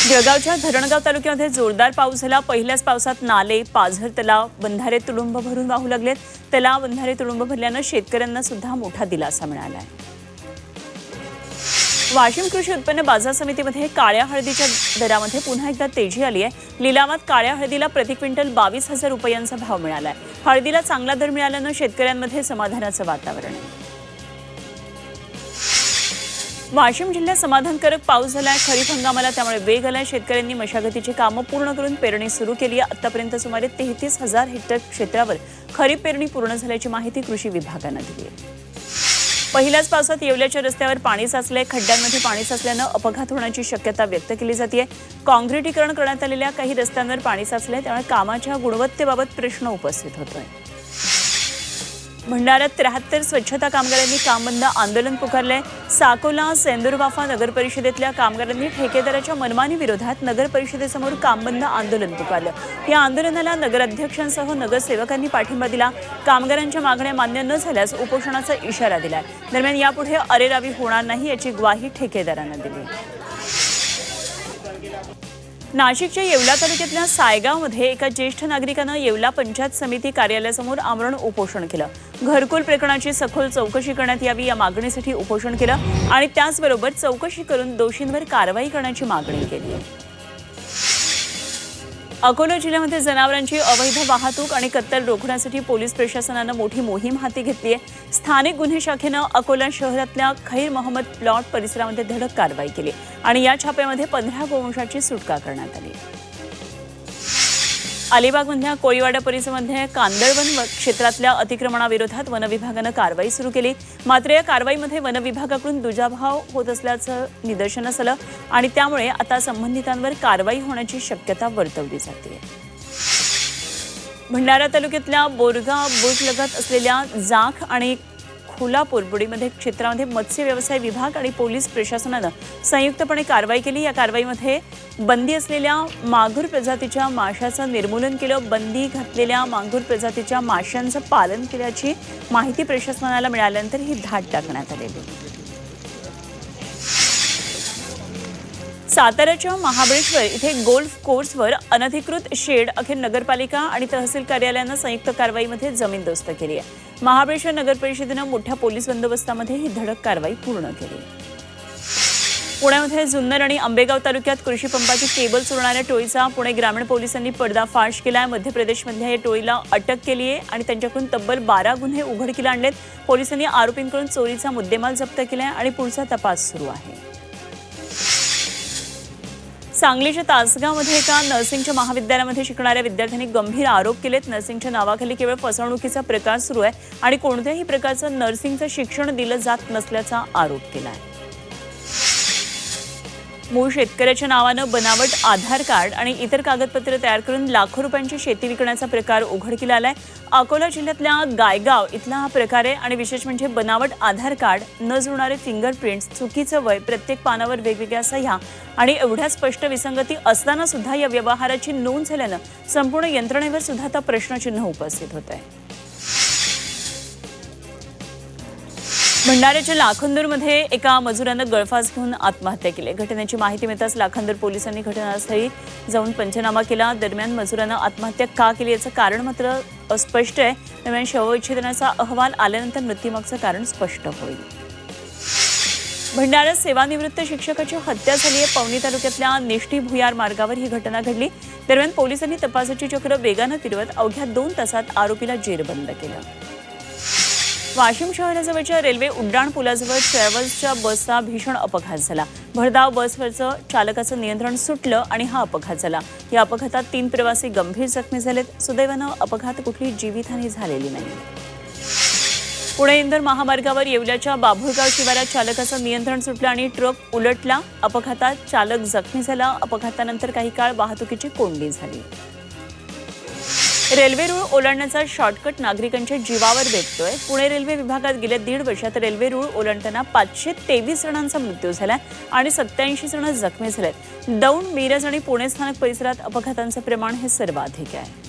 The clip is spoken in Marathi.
जळगावच्या धरणगाव तालुक्यामध्ये जोरदार पाऊस झाला। पहिल्याच पावसात नाले, पाझर तलाव, बंधारे तुडुंब भरून वाहू लागलेत। तलाव, बंधारे तुडुंब भरल्याने शेतकऱ्यांना सुद्धा मोठा दिलासा मिळाला आहे। वाशिम कृषी उत्पन्न बाजार समितीमध्ये काळ्या हळदीच्या दरामध्ये पुन्हा एकदा तेजी आली आहे। लिलावात काळ्या हळदीला प्रति क्विंटल 22,000 रुपयांचा भाव मिळाला आहे। हळदीला चांगला दर मिळाल्याने शेतकऱ्यांमध्ये समाधानाचं वातावरण आहे। वाशिम जिल्ह्यात समाधानकारक पाऊस झालाय। खरीप हंगामाला त्यामुळे वेग आलाय। शेतकऱ्यांनी मशागतीची कामं पूर्ण करून पेरणी सुरू केली आहे। आतापर्यंत सुमारे 33,000 हेक्टर क्षेत्रावर खरीप पेरणी पूर्ण झाल्याची माहिती कृषी विभागाने दिली आहे। पहिल्याच पावसात येवल्याच्या रस्त्यावर पाणी साचले। खड्ड्यांमध्ये पाणी साचल्याने अपघात होण्याची शक्यता व्यक्त केली जाते। काँक्रिटीकरण करण्यात आलेल्या काही रस्त्यांवर पाणी साचले, त्यामुळे कामाच्या गुणवत्तेबाबत प्रश्न उपस्थित होतोय। भंडाऱ्यात 73 स्वच्छता कामगारांनी काम बंद आंदोलन पुकारले। साकोला सेंदूरवाफा नगर परिषदेतल्या कामगारांनी ठेकेदाराच्या मनमानी विरोधात नगर परिषदेसमोर काम बंद आंदोलन पुकारलं। या आंदोलनाला नगराध्यक्षांसह नगरसेवकांनी पाठिंबा दिला। कामगारांच्या मागण्या मान्य न झाल्यास उपोषणाचा इशारा दिलाय। दरम्यान यापुढे अरेरावी होणार नाही याची ग्वाही ठेकेदारांनी दिली। नाशिकच्या येवला तालुक्यातल्या सायगावमध्ये एका ज्येष्ठ नागरिकानं येवला पंचायत समिती कार्यालयासमोर आमरण उपोषण केलं। घरकुल प्रकरणाची सखोल चौकशी करण्यात यावी या मागणीसाठी उपोषण केलं आणि त्याचबरोबर चौकशी करून दोषींवर कारवाई करण्याची मागणी केली। अकोला जिल्ह्यामध्ये जनावरांची अवैध वाहतूक आणि कत्तल रोखण्यासाठी पोलीस प्रशासनाने मोठी मोहीम हाती घेतली आहे। स्थानिक गुन्हे शाखेने अकोला शहरातल्या खैर मोहम्मद प्लॉट परिसरामध्ये धडक कारवाई केली आणि या छाप्यामध्ये 15 गोवंशाची सुटका करण्यात आली। अलिबागमधल्या कोळीवाडा परिसरामध्ये कांदळवन क्षेत्रातल्या अतिक्रमणाविरोधात वनविभागाने कारवाई सुरू केली। मात्र या कारवाईमध्ये वनविभागाकडून दुजाभाव होत असल्याचं निदर्शनास आलं आणि त्यामुळे आता संबंधितांवर कारवाई होण्याची शक्यता वर्तवली जाते। भंडारा तालुक्यातल्या बोरगाव बुजलगत असलेल्या जाख आणि खोलापूर बुडीमध्ये क्षेत्रामध्ये मत्स्य व्यवसाय विभाग आणि पोलीस प्रशासनाने संयुक्तपणे कारवाई केली। या कारवाईमध्ये बंदी असलेल्या मागूर प्रजातीच्या माशाचं निर्मूलन केलं। बंदी घातलेल्या मागूर प्रजातीच्या माशांचं पालन केल्याची माहिती प्रशासनाला मिळाल्यानंतर ही धाड टाकण्यात आलेली। साताऱ्याच्या महाबळेश्वर इथे गोल्फ कोर्सवर अनधिकृत शेड अखेर नगरपालिका आणि तहसील कार्यालयाने संयुक्त कारवाईमध्ये जमीनदोस्त केली आहे। महाबळेश्वर नगर परिषदेने मोठ्या पोलीस बंदोबस्तामध्ये ही धडक कारवाई पूर्ण केली। पुण्यामध्ये जुन्नर आणि आंबेगाव तालुक्यात कृषी पंपाची केबल चोरणाऱ्या टोळीचा पुणे ग्रामीण पोलिसांनी पर्दाफाश केलाय। मध्य प्रदेशमधल्या या टोळीला अटक केली आहे आणि त्यांच्याकडून तब्बल 12 गुन्हे उघडकीला आणलेत। पोलिसांनी आरोपींकडून चोरीचा मुद्देमाल जप्त केलाय आणि पुढचा तपास सुरू आहे। सांगलीच्या तासगावमध्ये एका नर्सिंगच्या महाविद्यालयामध्ये शिकणाऱ्या विद्यार्थ्यांनी गंभीर आरोप केलेत। नर्सिंगच्या नावाखाली केवळ फसवणुकीचा प्रकार सुरू आहे आणि कोणत्याही प्रकारचं नर्सिंगचं शिक्षण दिलं जात नसल्याचा आरोप केला आहे। मूळ शेतकऱ्याच्या नावानं बनावट आधार कार्ड आणि इतर कागदपत्रे तयार करून लाखो रुपयांची शेती विकण्याचा प्रकार उघडकीला आलाय। अकोला जिल्ह्यातल्या गायगाव इथला हा प्रकार आहे आणि विशेष म्हणजे बनावट आधार कार्ड, न जुळणारे फिंगरप्रिंट्स, चुकीचं वय, प्रत्येक पानावर वेगवेगळ्या सह्या आणि एवढ्या स्पष्ट विसंगती असताना सुद्धा या व्यवहाराची नोंद झाल्यानं संपूर्ण यंत्रणेवर सुद्धा आता प्रश्नचिन्ह उपस्थित होत आहे। भंडाऱ्याच्या लाखंदूरमध्ये एका मजुरानं गळफास घेऊन आत्महत्या केली। घटनेची माहिती मिळताच लाखंदूर पोलिसांनी घटनास्थळी जाऊन पंचनामा केला। दरम्यान मजुरानं आत्महत्या का केली याचं कारण मात्र अस्पष्ट आहे। दरम्यान शवविच्छेदनाचा अहवाल आल्यानंतर मृत्यूमागचं कारण स्पष्ट होईल। भंडाऱ्यात सेवानिवृत्त शिक्षकाची हत्या झाली आहे। पवनी तालुक्यातल्या निष्ठी भुयार मार्गावर ही घटना घडली। दरम्यान पोलिसांनी तपासाची चक्र वेगानं फिरवत अवघ्या 2 तासात आरोपीला जेरबंद केलं। वाशिम शहराजवळच्या रेल्वे उड्डाण पुलाजवळ ट्रॅव्हल्सच्या बसचा भीषण अपघात झाला। भरधाव बसवरचं चालकाचं नियंत्रण सुटलं आणि हा अपघात झाला। या अपघातात 3 प्रवासी गंभीर जखमी झालेत। सुदैवानं अपघात कुठली जीवितहानी झालेली नाही। पुणे इंदोर महामार्गावर येवल्याच्या बाभुळगाव शिवारात चालकाचं नियंत्रण सुटलं आणि ट्रक उलटला। अपघातात चालक जखमी झाला। अपघातानंतर काही काळ वाहतुकीची कोंडी झाली। रेल्वे रूळ ओलांडण्याचा शॉर्टकट नागरिकांच्या जीवावर बेततोय। पुणे रेल्वे विभागात गेल्या 1.5 वर्षात रेल्वे रूळ ओलांडताना 523 जणांचा मृत्यू झाला आणि 87 जण जखमी झालेत। दौंड, मिरज आणि पुणे स्थानक परिसरात अपघातांचं प्रमाण हे सर्वाधिक आहे।